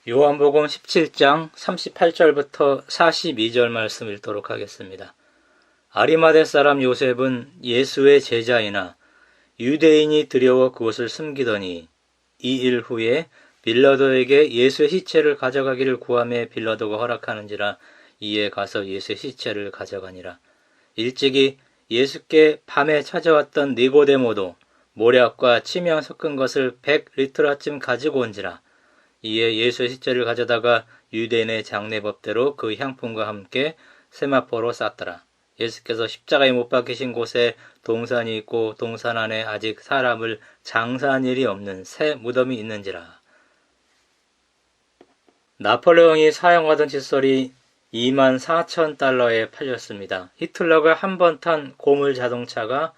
요한복음 17장 38절부터 42절 말씀 읽도록 하겠습니다. 아리마대 사람 요셉은 예수의 제자이나 유대인이 두려워 그것을 숨기더니 이 일 후에 빌라도에게 예수의 시체를 가져가기를 구하매 빌라도가 허락하는지라 이에 가서 예수의 시체를 가져가니라. 일찍이 예수께 밤에 찾아왔던 니고데모도 모략과 침향 섞은 것을 100리터라쯤 가지고 온지라. 이에 예수의 시체를 가져다가 유대인의 장례법대로 그 향품과 함께 세마포로 쌌더라. 예수께서 십자가에 못 박히신 곳에 동산이 있고 동산 안에 아직 사람을 장사한 일이 없는 새 무덤이 있는지라. 나폴레옹이 사용하던 칫솔이 24,000달러에 팔렸습니다. 히틀러가 한 번 탄 고물 자동차가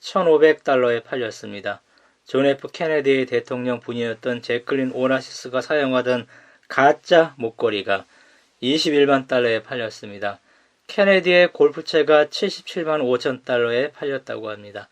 1,500달러에 팔렸습니다. 존 F 케네디 대통령 분이었던 제클린 오나시스가 사용하던 가짜 목걸이가 21만 달러에 팔렸습니다. 케네디의 골프채가 77만 5천 달러에 팔렸다고 합니다.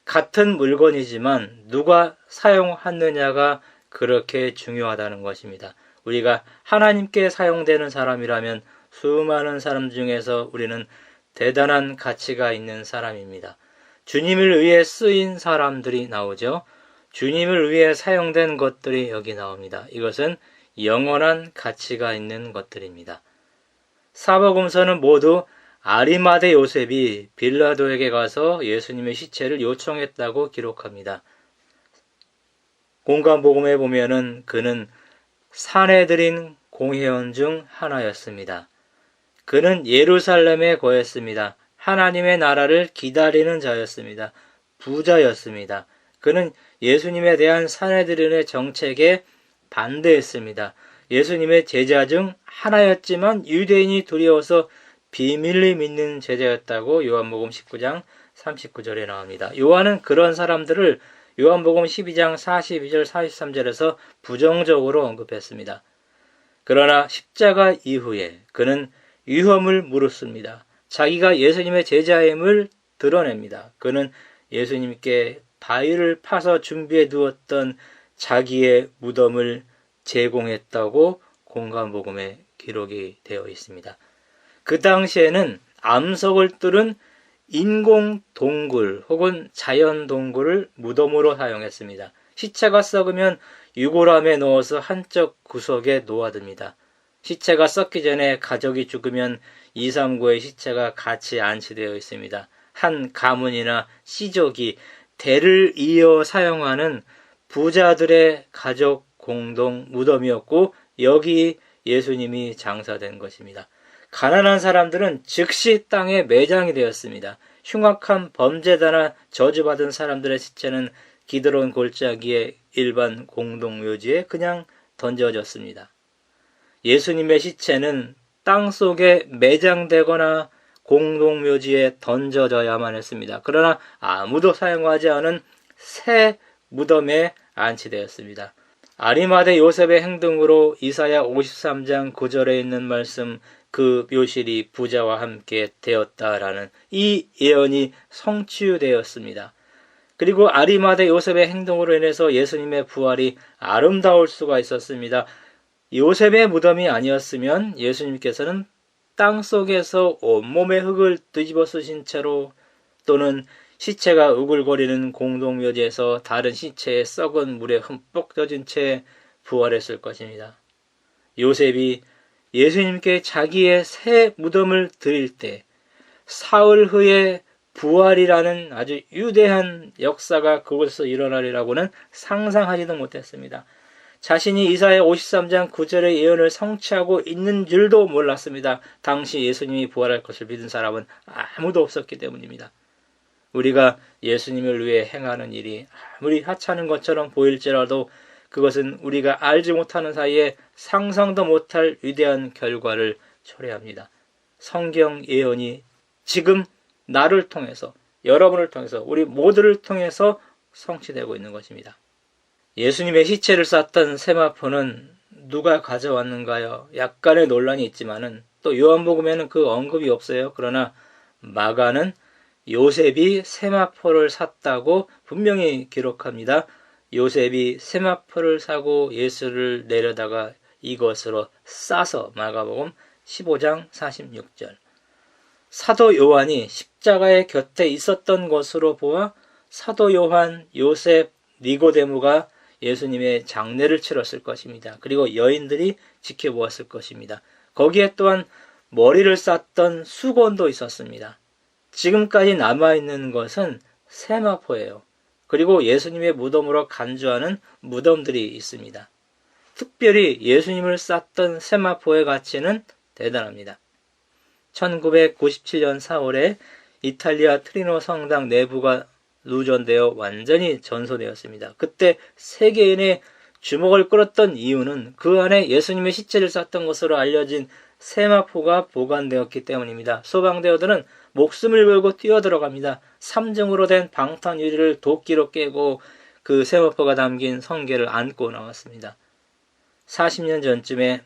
같은 물건이지만 누가 사용하느냐가 그렇게 중요하다는 것입니다. 우리가 하나님께 사용되는 사람이라면 수많은 사람 중에서 우리는 대단한 가치가 있는 사람입니다. 주님을 위해 쓰인 사람들이 나오죠. 주님을 위해 사용된 것들이 여기 나옵니다. 이것은 영원한 가치가 있는 것들입니다. 사복음서는 모두 아리마대 요셉이 빌라도에게 가서 예수님의 시체를 요청했다고 기록합니다. 공관복음에 보면은 그는 사내들인 공회원 중 하나였습니다. 그는 예루살렘에 거했습니다. 하나님의 나라를 기다리는 자였습니다. 부자였습니다. 그는 예수님에 대한 사내들인의 정책에 반대했습니다. 예수님의 제자 중 하나였지만 유대인이 두려워서 비밀리 믿는 제자였다고 요한복음 19장 39절에 나옵니다. 요한은 그런 사람들을 요한복음 12장 42절 43절에서 부정적으로 언급했습니다. 그러나 십자가 이후에 그는 위험을 무릅씁니다. 자기가 예수님의 제자임을 드러냅니다. 그는 예수님께 바위를 파서 준비해 두었던 자기의 무덤을 제공했다고 공관복음에 기록이 되어 있습니다. 그 당시에는 암석을 뚫은 인공 동굴 혹은 자연 동굴을 무덤으로 사용했습니다. 시체가 썩으면 유골함에 넣어서 한쪽 구석에 놓아둡니다. 시체가 썩기 전에 가족이 죽으면 2, 3구의 시체가 같이 안치되어 있습니다. 한 가문이나 씨족이 대를 이어 사용하는 부자들의 가족 공동 무덤이었고 여기 예수님이 장사된 것입니다. 가난한 사람들은 즉시 땅에 매장이 되었습니다. 흉악한 범죄자나 저주받은 사람들의 시체는 기드론 골짜기의 일반 공동묘지에 그냥 던져졌습니다. 예수님의 시체는 땅속에 매장되거나 공동묘지에 던져져야만 했습니다. 그러나 아무도 사용하지 않은 새 무덤에 안치되었습니다. 아리마대 요셉의 행동으로 이사야 53장 9절에 있는 말씀 그 묘실이 부자와 함께 되었다라는 이 예언이 성취되었습니다. 그리고 아리마대 요셉의 행동으로 인해서 예수님의 부활이 아름다울 수가 있었습니다. 요셉의 무덤이 아니었으면 예수님께서는 땅속에서 온몸의 흙을 뒤집어 쓰신 채로 또는 시체가 우글거리는 공동묘지에서 다른 시체의 썩은 물에 흠뻑 젖은 채 부활했을 것입니다. 요셉이 예수님께 자기의 새 무덤을 드릴 때 사흘 후에 부활이라는 아주 위대한 역사가 그곳에서 일어나리라고는 상상하지도 못했습니다. 자신이 이사야 53장 9절의 예언을 성취하고 있는 줄도 몰랐습니다. 당시 예수님이 부활할 것을 믿은 사람은 아무도 없었기 때문입니다. 우리가 예수님을 위해 행하는 일이 아무리 하찮은 것처럼 보일지라도 그것은 우리가 알지 못하는 사이에 상상도 못할 위대한 결과를 초래합니다. 성경 예언이 지금 나를 통해서, 여러분을 통해서, 우리 모두를 통해서 성취되고 있는 것입니다. 예수님의 시체를 쌌던 세마포는 누가 가져왔는가요? 약간의 논란이 있지만은 또 요한복음에는 그 언급이 없어요. 그러나 마가는 요셉이 세마포를 샀다고 분명히 기록합니다. 요셉이 세마포를 사고 예수를 내려다가 이것으로 싸서. 마가복음 15장 46절. 사도 요한이 십자가의 곁에 있었던 것으로 보아 사도 요한, 요셉, 니고데모가 예수님의 장례를 치렀을 것입니다. 그리고 여인들이 지켜보았을 것입니다. 거기에 또한 머리를 쌌던 수건도 있었습니다. 지금까지 남아있는 것은 세마포예요. 그리고 예수님의 무덤으로 간주하는 무덤들이 있습니다. 특별히 예수님을 쌌던 세마포의 가치는 대단합니다. 1997년 4월에 이탈리아 트리노 성당 내부가 누전되어 완전히 전소되었습니다. 그때 세계인의 주목을 끌었던 이유는 그 안에 예수님의 시체를 쌌던 것으로 알려진 세마포가 보관되었기 때문입니다. 소방대원들은 목숨을 걸고 뛰어들어갑니다. 3중으로 된 방탄 유리를 도끼로 깨고 그 세마포가 담긴 성게를 안고 나왔습니다. 40년 전쯤에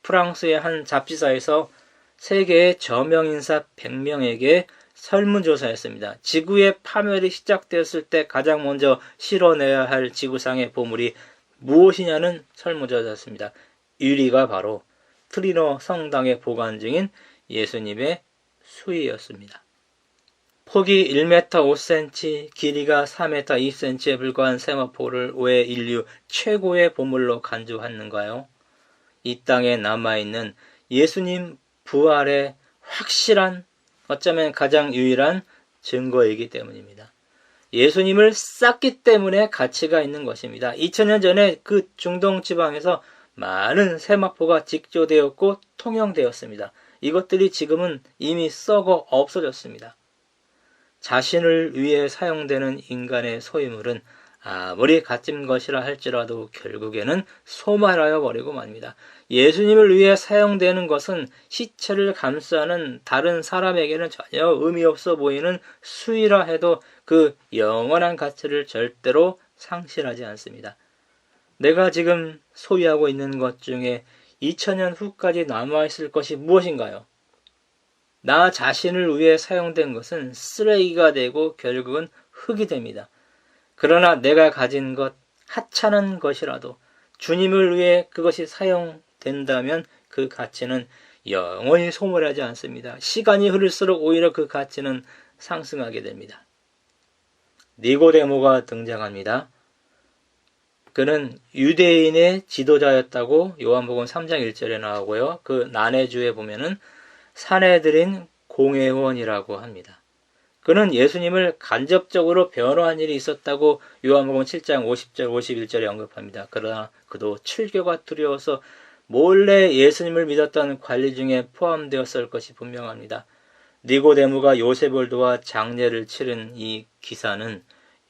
프랑스의 한 잡지사에서 세계의 저명인사 100명에게 설문조사했습니다. 지구의 파멸이 시작되었을 때 가장 먼저 실어내야 할 지구상의 보물이 무엇이냐는 설문조사였습니다. 1위가 바로 트리노 성당에 보관 중인 예수님의 수의였습니다. 폭이 1m 5cm, 길이가 4m 2cm에 불과한 세마포를 왜 인류 최고의 보물로 간주하는가요? 이 땅에 남아있는 예수님 부활의 확실한, 어쩌면 가장 유일한 증거이기 때문입니다. 예수님을 쌌기 때문에 가치가 있는 것입니다. 2000년 전에 그 중동 지방에서 많은 세마포가 직조되었고 통용되었습니다. 이것들이 지금은 이미 썩어 없어졌습니다. 자신을 위해 사용되는 인간의 소유물은 아무리 값진 것이라 할지라도 결국에는 소멸하여 버리고 맙니다. 예수님을 위해 사용되는 것은 시체를 감싸는 다른 사람에게는 전혀 의미 없어 보이는 수위라 해도 그 영원한 가치를 절대로 상실하지 않습니다. 내가 지금 소유하고 있는 것 중에 2000년 후까지 남아있을 것이 무엇인가요? 나 자신을 위해 사용된 것은 쓰레기가 되고 결국은 흙이 됩니다. 그러나 내가 가진 것, 하찮은 것이라도 주님을 위해 그것이 사용된다면 그 가치는 영원히 소멸하지 않습니다. 시간이 흐를수록 오히려 그 가치는 상승하게 됩니다. 니고데모가 등장합니다. 그는 유대인의 지도자였다고 요한복음 3장 1절에 나오고요. 그 난해주에 보면은 사내들인 공회원이라고 합니다. 그는 예수님을 간접적으로 변호한 일이 있었다고 요한복음 7장 50절 51절에 언급합니다. 그러나 그도 출교가 두려워서 몰래 예수님을 믿었던 관리 중에 포함되었을 것이 분명합니다. 니고데모가 요셉을 도와 장례를 치른 이 기사는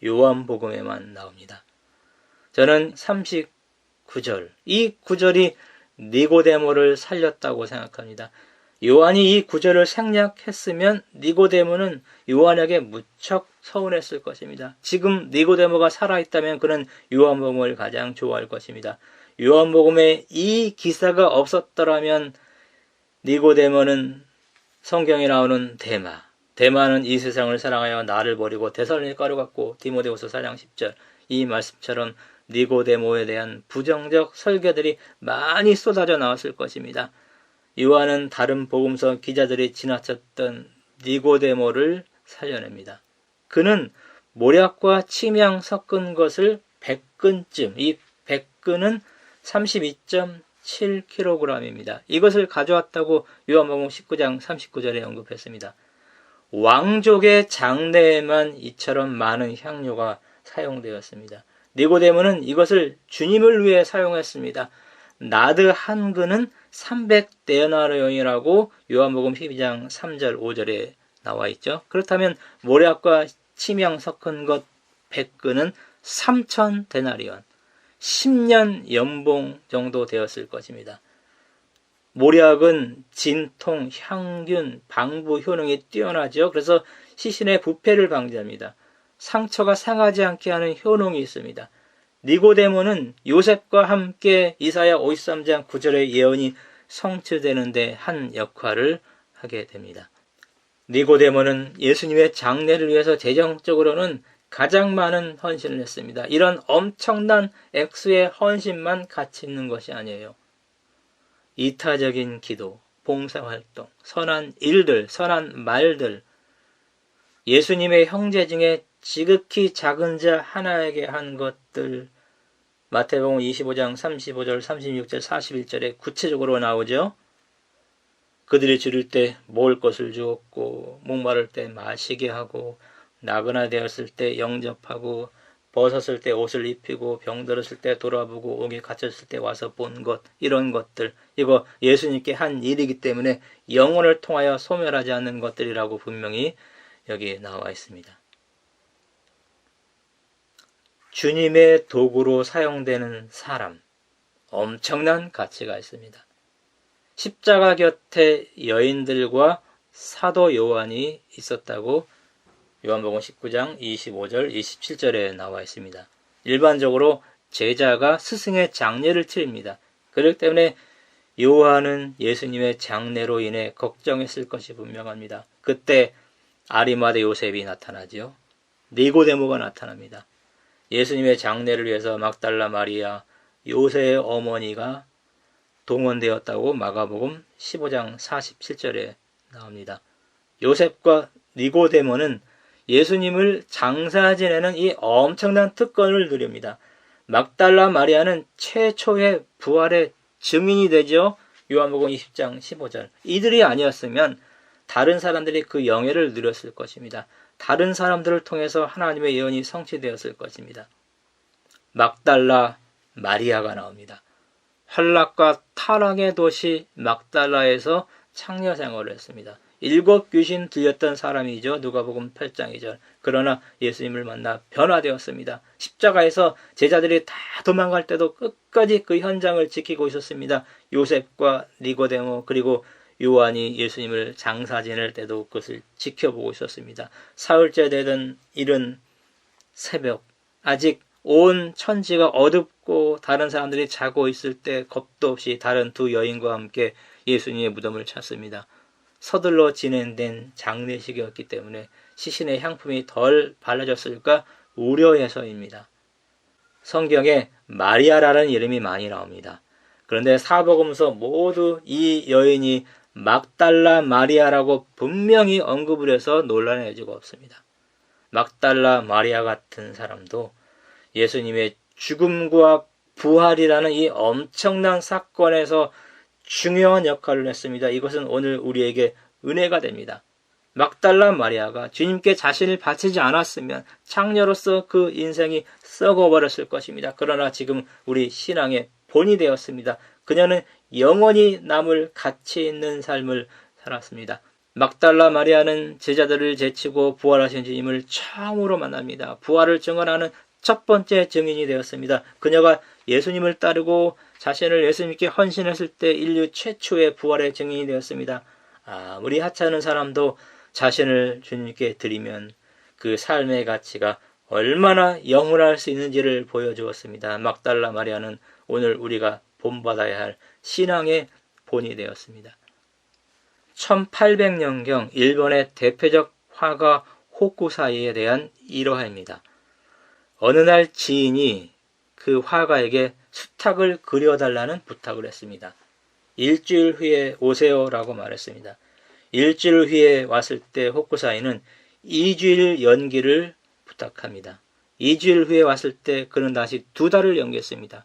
요한복음에만 나옵니다. 저는 39절, 이 구절이 니고데모를 살렸다고 생각합니다. 요한이 이 구절을 생략했으면 니고데모는 요한에게 무척 서운했을 것입니다. 지금 니고데모가 살아있다면 그는 요한복음을 가장 좋아할 것입니다. 요한복음에 이 기사가 없었더라면 니고데모는 성경에 나오는 데마는 이 세상을 사랑하여 나를 버리고 데살로니가로 갔고 디모데후서 4장 10절 이 말씀처럼 니고데모에 대한 부정적 설교들이 많이 쏟아져 나왔을 것입니다. 요한은 다른 복음서 기자들이 지나쳤던 니고데모를 살려냅니다. 그는 모략과 침향 섞은 것을 100근쯤, 이 100근은 32.7kg입니다. 이것을 가져왔다고 요한복음 19장 39절에 언급했습니다. 왕족의 장례에만 이처럼 많은 향료가 사용되었습니다. 니고데모는 이것을 주님을 위해 사용했습니다. 나드 한 근은 300데나리온이라고 요한복음 12장 3절 5절에 나와 있죠. 그렇다면 모략과 침향 섞은 것 100근은 3000데나리온, 10년 연봉 정도 되었을 것입니다. 모략은 진통, 향균, 방부 효능이 뛰어나죠. 그래서 시신의 부패를 방지합니다. 상처가 상하지 않게 하는 효능이 있습니다. 니고데모는 요셉과 함께 이사야 53장 9절의 예언이 성취되는데 한 역할을 하게 됩니다. 니고데모는 예수님의 장례를 위해서 재정적으로는 가장 많은 헌신을 했습니다. 이런 엄청난 액수의 헌신만 가치 있는 것이 아니에요. 이타적인 기도, 봉사활동, 선한 일들, 선한 말들, 예수님의 형제 중에 지극히 작은 자 하나에게 한 것들, 마태복음 25장 35절, 36절, 41절에 구체적으로 나오죠. 그들이 줄일 때 먹을 것을 주었고, 목마를 때 마시게 하고, 나그나 되었을 때 영접하고, 벗었을 때 옷을 입히고, 병들었을 때 돌아보고, 옥에 갇혔을 때 와서 본 것, 이런 것들, 이거 예수님께 한 일이기 때문에 영혼을 통하여 소멸하지 않는 것들이라고 분명히 여기 나와 있습니다. 주님의 도구로 사용되는 사람, 엄청난 가치가 있습니다. 십자가 곁에 여인들과 사도 요한이 있었다고 요한복음 19장 25절, 27절에 나와 있습니다. 일반적으로 제자가 스승의 장례를 치릅니다. 그렇기 때문에 요한은 예수님의 장례로 인해 걱정했을 것이 분명합니다. 그때 아리마대 요셉이 나타나지요. 니고데모가 나타납니다. 예수님의 장례를 위해서 막달라 마리아, 요셉의 어머니가 동원되었다고 마가복음 15장 47절에 나옵니다. 요셉과 니고데모는 예수님을 장사 지내는 이 엄청난 특권을 누립니다. 막달라 마리아는 최초의 부활의 증인이 되죠. 요한복음 20장 15절. 이들이 아니었으면 다른 사람들이 그 영예를 누렸을 것입니다. 다른 사람들을 통해서 하나님의 예언이 성취되었을 것입니다. 막달라 마리아가 나옵니다. 환락과 타락의 도시 막달라에서 창녀 생활을 했습니다. 7 귀신 들렸던 사람이죠. 누가복음 8장 2절. 그러나 예수님을 만나 변화되었습니다. 십자가에서 제자들이 다 도망갈 때도 끝까지 그 현장을 지키고 있었습니다. 요셉과 니고데모 그리고 요한이 예수님을 장사 지낼 때도 그것을 지켜보고 있었습니다. 사흘째 되던 이른 새벽, 아직 온 천지가 어둡고 다른 사람들이 자고 있을 때 겁도 없이 다른 두 여인과 함께 예수님의 무덤을 찾습니다. 서둘러 진행된 장례식이었기 때문에 시신의 향품이 덜 발라졌을까 우려해서입니다. 성경에 마리아라는 이름이 많이 나옵니다. 그런데 사복음서 모두 이 여인이 막달라 마리아라고 분명히 언급을 해서 논란의 여지가 없습니다. 막달라 마리아 같은 사람도 예수님의 죽음과 부활이라는 이 엄청난 사건에서 중요한 역할을 했습니다. 이것은 오늘 우리에게 은혜가 됩니다. 막달라 마리아가 주님께 자신을 바치지 않았으면 창녀로서 그 인생이 썩어버렸을 것입니다. 그러나 지금 우리 신앙의 본이 되었습니다. 그녀는 영원히 남을 가치 있는 삶을 살았습니다. 막달라 마리아는 제자들을 제치고 부활하신 주님을 처음으로 만납니다. 부활을 증언하는 첫 번째 증인이 되었습니다. 그녀가 예수님을 따르고 자신을 예수님께 헌신했을 때 인류 최초의 부활의 증인이 되었습니다. 아무리 하찮은 사람도 자신을 주님께 드리면 그 삶의 가치가 얼마나 영원할 수 있는지를 보여주었습니다. 막달라 마리아는 오늘 우리가 본받아야 할 신앙의 본이 되었습니다. 1800년경 일본의 대표적 화가 호쿠사이에 대한 일화입니다. 어느 날 지인이 그 화가에게 수탉을 그려달라는 부탁을 했습니다. 일주일 후에 오세요라고 말했습니다. 일주일 후에 왔을 때 호쿠사이는 2주일 연기를 부탁합니다. 2주일 후에 왔을 때 그는 다시 2달을 연기했습니다.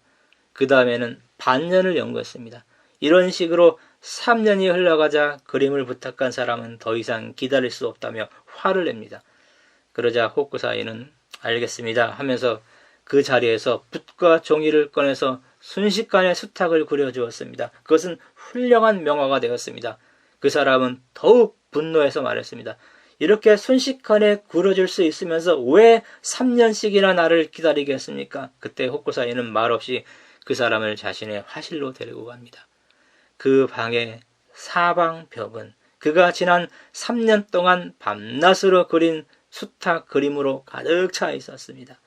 그 다음에는 반년을 연구했습니다. 이런 식으로 3년이 흘러가자 그림을 부탁한 사람은 더 이상 기다릴 수 없다며 화를 냅니다. 그러자 호쿠사이는 알겠습니다 하면서 그 자리에서 붓과 종이를 꺼내서 순식간에 수탉을 그려주었습니다. 그것은 훌륭한 명화가 되었습니다. 그 사람은 더욱 분노해서 말했습니다. 이렇게 순식간에 그려줄 수 있으면서 왜 3년씩이나 나를 기다리게 했습니까? 그때 호쿠사이는 말없이 그 사람을 자신의 화실로 데리고 갑니다. 그 방의 사방 벽은 그가 지난 3년 동안 밤낮으로 그린 수탉 그림으로 가득 차 있었습니다.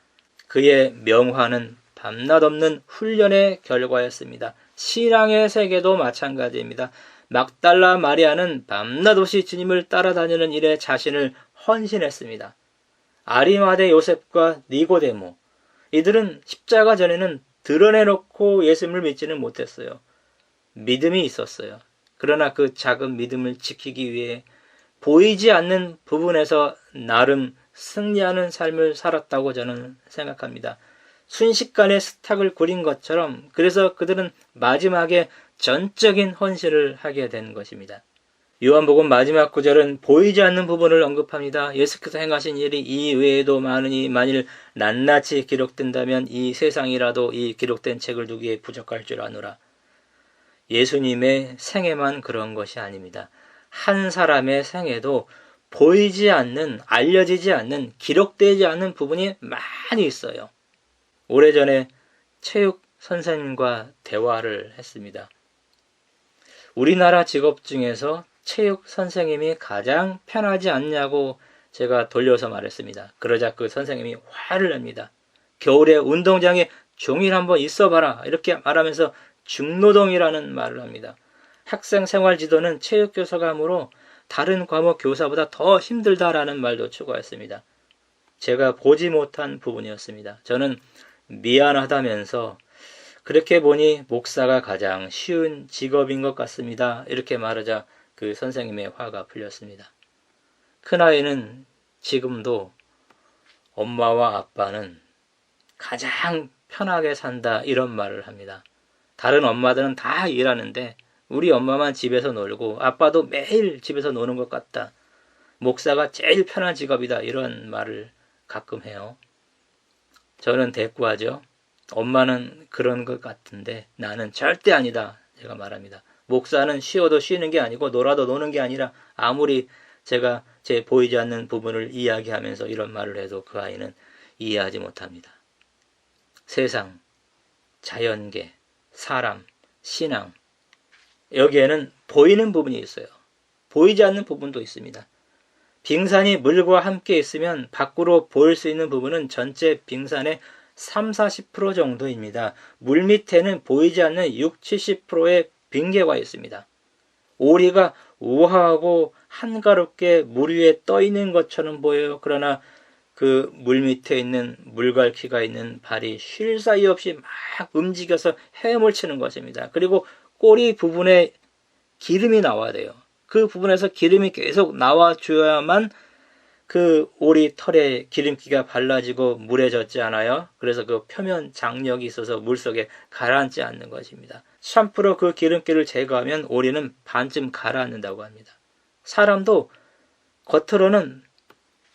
그의 명화는 밤낮 없는 훈련의 결과였습니다. 신앙의 세계도 마찬가지입니다. 막달라 마리아는 밤낮 없이 주님을 따라다니는 일에 자신을 헌신했습니다. 아리마대 요셉과 니고데모, 이들은 십자가 전에는 드러내놓고 예수님을 믿지는 못했어요. 믿음이 있었어요. 그러나 그 작은 믿음을 지키기 위해 보이지 않는 부분에서 나름 승리하는 삶을 살았다고 저는 생각합니다. 순식간에 스탁을 꾸린 것처럼 그래서 그들은 마지막에 전적인 헌신을 하게 된 것입니다. 요한복음 마지막 구절은 보이지 않는 부분을 언급합니다. 예수께서 행하신 일이 이 외에도 많으니 만일 낱낱이 기록된다면 이 세상이라도 이 기록된 책을 두기에 부족할 줄 아노라. 예수님의 생애만 그런 것이 아닙니다. 한 사람의 생애도 보이지 않는, 알려지지 않는, 기록되지 않는 부분이 많이 있어요. 오래전에 체육 선생님과 대화를 했습니다. 우리나라 직업 중에서 체육 선생님이 가장 편하지 않냐고 제가 돌려서 말했습니다. 그러자 그 선생님이 화를 냅니다. 겨울에 운동장에 종일 한번 있어봐라 이렇게 말하면서 중노동이라는 말을 합니다. 학생 생활 지도는 체육교사감으로 다른 과목 교사보다 더 힘들다라는 말도 추가했습니다. 제가 보지 못한 부분이었습니다. 저는 미안하다면서 그렇게 보니 목사가 가장 쉬운 직업인 것 같습니다. 이렇게 말하자 그 선생님의 화가 풀렸습니다. 큰아이는 지금도 엄마와 아빠는 가장 편하게 산다 이런 말을 합니다. 다른 엄마들은 다 일하는데 우리 엄마만 집에서 놀고 아빠도 매일 집에서 노는 것 같다. 목사가 제일 편한 직업이다 이런 말을 가끔 해요. 저는 대꾸하죠. 엄마는 그런 것 같은데 나는 절대 아니다. 제가 말합니다. 목사는 쉬어도 쉬는 게 아니고 놀아도 노는 게 아니라 아무리 제가 제 보이지 않는 부분을 이야기하면서 이런 말을 해도 그 아이는 이해하지 못합니다. 세상, 자연계, 사람, 신앙 여기에는 보이는 부분이 있어요. 보이지 않는 부분도 있습니다. 빙산이 물과 함께 있으면 밖으로 보일 수 있는 부분은 전체 빙산의 30-40% 정도입니다. 물 밑에는 보이지 않는 60-70%의 빙계가 있습니다. 오리가 우아하고 한가롭게 물 위에 떠 있는 것처럼 보여요. 그러나 그 물 밑에 있는 물갈퀴가 있는 발이 쉴 사이 없이 막 움직여서 헤엄을 치는 것입니다. 그리고 꼬리 부분에 기름이 나와야 돼요. 그 부분에서 기름이 계속 나와줘야만 그 오리 털에 기름기가 발라지고 물에 젖지 않아요. 그래서 그 표면 장력이 있어서 물속에 가라앉지 않는 것입니다. 샴푸로 그 기름기를 제거하면 오리는 반쯤 가라앉는다고 합니다. 사람도 겉으로는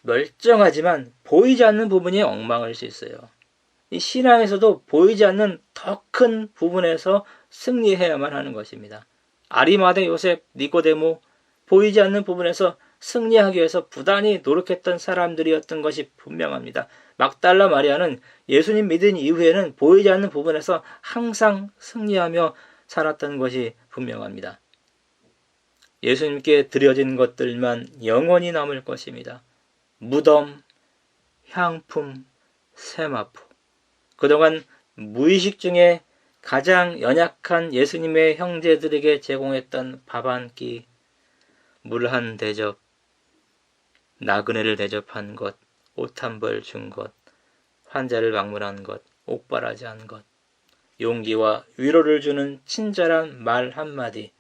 멀쩡하지만 보이지 않는 부분이 엉망일 수 있어요. 이 신앙에서도 보이지 않는 더 큰 부분에서 승리해야만 하는 것입니다. 아리마대 요셉, 니고데모 보이지 않는 부분에서 승리하기 위해서 부단히 노력했던 사람들이었던 것이 분명합니다. 막달라 마리아는 예수님 믿은 이후에는 보이지 않는 부분에서 항상 승리하며 살았던 것이 분명합니다. 예수님께 드려진 것들만 영원히 남을 것입니다. 무덤, 향품, 세마포. 그동안 무의식 중에 가장 연약한 예수님의 형제들에게 제공했던 밥 한 끼, 물 한 대접, 나그네를 대접한 것, 옷 한 벌 준 것, 환자를 방문한 것, 옥바라지한 것, 용기와 위로를 주는 친절한 말 한마디,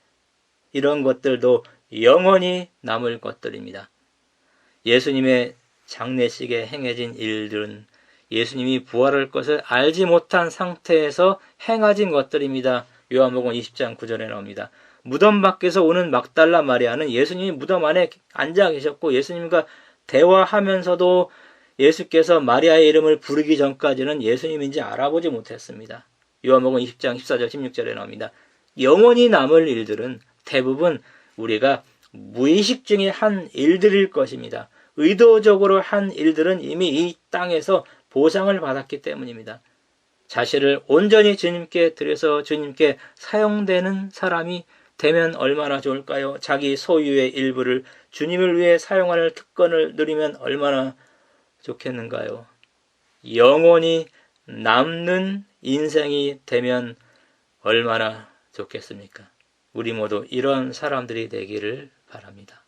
이런 것들도 영원히 남을 것들입니다. 예수님의 장례식에 행해진 일들은 예수님이 부활할 것을 알지 못한 상태에서 행하진 것들입니다. 요한복음 20장 9절에 나옵니다. 무덤 밖에서 오는 막달라 마리아는 예수님이 무덤 안에 앉아 계셨고 예수님과 대화하면서도 예수께서 마리아의 이름을 부르기 전까지는 예수님인지 알아보지 못했습니다. 요한복음 20장 14절 16절에 나옵니다. 영원히 남을 일들은 대부분 우리가 무의식 중에 한 일들일 것입니다. 의도적으로 한 일들은 이미 이 땅에서 보상을 받았기 때문입니다. 자신을 온전히 주님께 드려서 주님께 사용되는 사람이 되면 얼마나 좋을까요? 자기 소유의 일부를 주님을 위해 사용할 특권을 누리면 얼마나 좋겠는가요? 영원히 남는 인생이 되면 얼마나 좋겠습니까? 우리 모두 이런 사람들이 되기를 바랍니다.